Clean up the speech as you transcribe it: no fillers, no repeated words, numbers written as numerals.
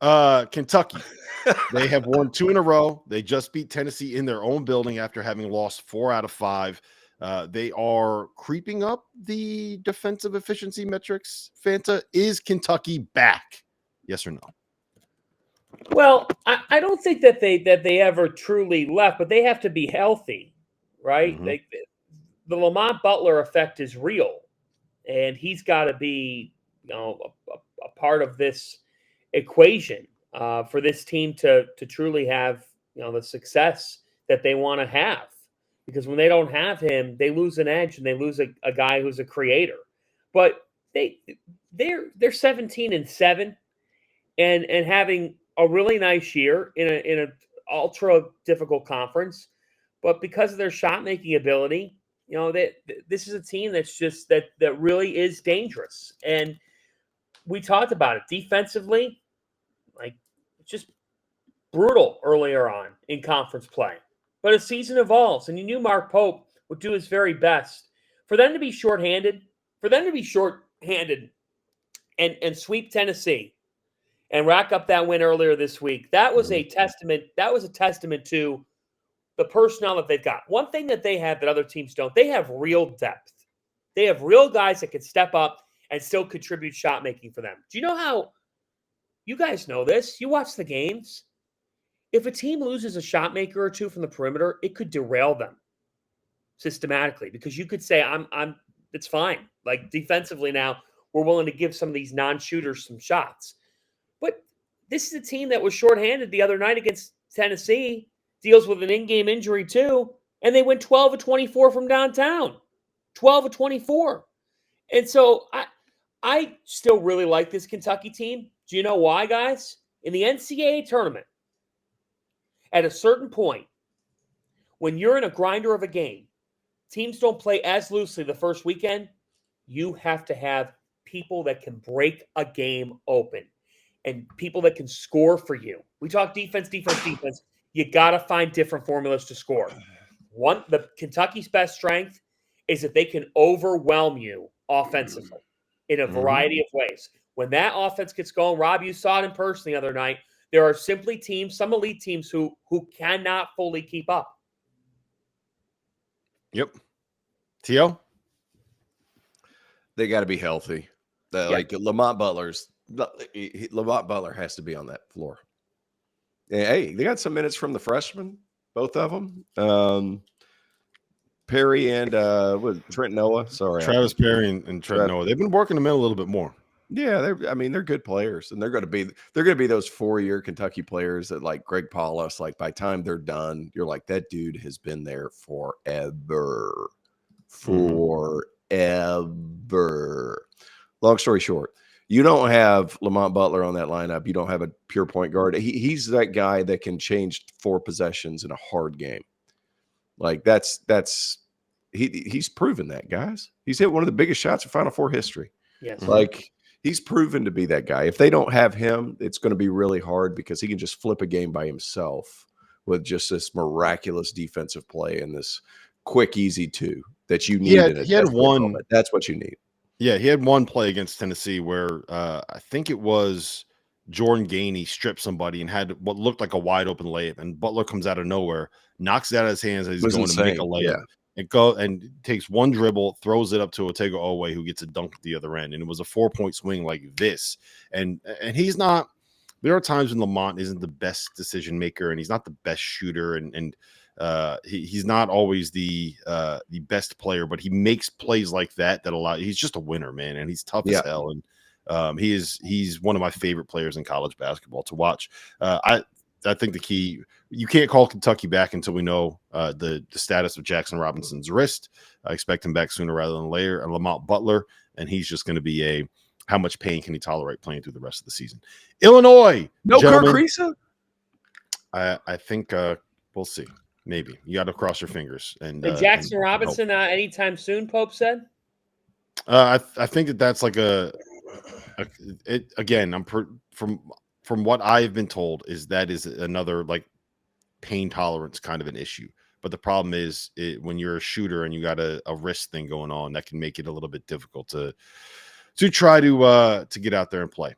Kentucky. They have won 2 in a row. They just beat Tennessee in their own building after having lost 4 out of 5. They are creeping up the defensive efficiency metrics. Fanta, is Kentucky back? Yes or no? Well, I don't think that they ever truly left, but they have to be healthy, right? Mm-hmm. The Lamont Butler effect is real, and he's got to be, a part of this equation for this team to truly have, the success that they want to have. Because when they don't have him, they lose an edge and they lose a guy who's a creator. But they're 17-7 and having a really nice year in an ultra difficult conference. But because of their shot making ability, this is a team that's just that really is dangerous. And we talked about it defensively, like it's just brutal earlier on in conference play. But as season evolves, and you knew Mark Pope would do his very best for them to be shorthanded, and sweep Tennessee and rack up that win earlier this week. That was a testament. That was a testament to the personnel that they've got. One thing that they have that other teams don't, they have real depth. They have real guys that can step up and still contribute shot making for them. Do you know how you guys know this? You watch the games. If a team loses a shot maker or two from the perimeter, it could derail them systematically because you could say, it's fine. Like defensively now, we're willing to give some of these non-shooters some shots. But this is a team that was shorthanded the other night against Tennessee, deals with an in-game injury too, and they went 12 of 24 from downtown. 12 of 24. And so I still really like this Kentucky team. Do you know why, guys? In the NCAA tournament, at a certain point, when you're in a grinder of a game, teams don't play as loosely the first weekend. You have to have people that can break a game open and people that can score for you. We talk defense. You got to find different formulas to score. The Kentucky's best strength is that they can overwhelm you offensively in a variety of ways. When that offense gets going, Rob, you saw it in person the other night. There are simply teams, some elite teams who cannot fully keep up. Yep. T.O.? They got to be healthy. Like Lamont Butler has to be on that floor. And, hey, they got some minutes from the freshmen, both of them. Perry and Trent Noah. Sorry, Travis Perry and Trent Noah. They've been working them in a little bit more. Yeah, they're good players, and they're going to be those 4-year Kentucky players that like Greg Paulus. Like by the time they're done, you're like that dude has been there forever. Long story short, you don't have Lamont Butler on that lineup. You don't have a pure point guard. He's that guy that can change 4 possessions in a hard game. Like he's proven that, guys. He's hit one of the biggest shots in Final Four history. Yes. Like he's proven to be that guy. If they don't have him, it's going to be really hard because he can just flip a game by himself with just this miraculous defensive play and this quick, easy 2 that you need. He had one. Moment. That's what you need. Yeah, he had one play against Tennessee where I think it was Jordan Gainey stripped somebody and had what looked like a wide open layup, and Butler comes out of nowhere, knocks it out of his hands as he's going to make a layup. Yeah. And takes one dribble, throws it up to Otego Oweh, who gets a dunk at the other end, and it was a 4-point swing like this. And he's not. There are times when Lamont isn't the best decision maker, and he's not the best shooter, and he's not always the best player, but he makes plays like that allow. He's just a winner, man, and he's tough as hell. And he's one of my favorite players in college basketball to watch. I think the key, you can't call Kentucky back until we know the status of Jackson Robinson's wrist. I expect him back sooner rather than later. And Lamont Butler, and he's just going to be how much pain can he tolerate playing through the rest of the season? Illinois, no Kirk Kriisa. I think we'll see. Maybe you got to cross your fingers. And Jackson Robinson anytime soon, Pope said. I think that's like from what I've been told that is another like pain tolerance kind of an issue. But the problem is when you're a shooter and you got a wrist thing going on, that can make it a little bit difficult to try to get out there and play.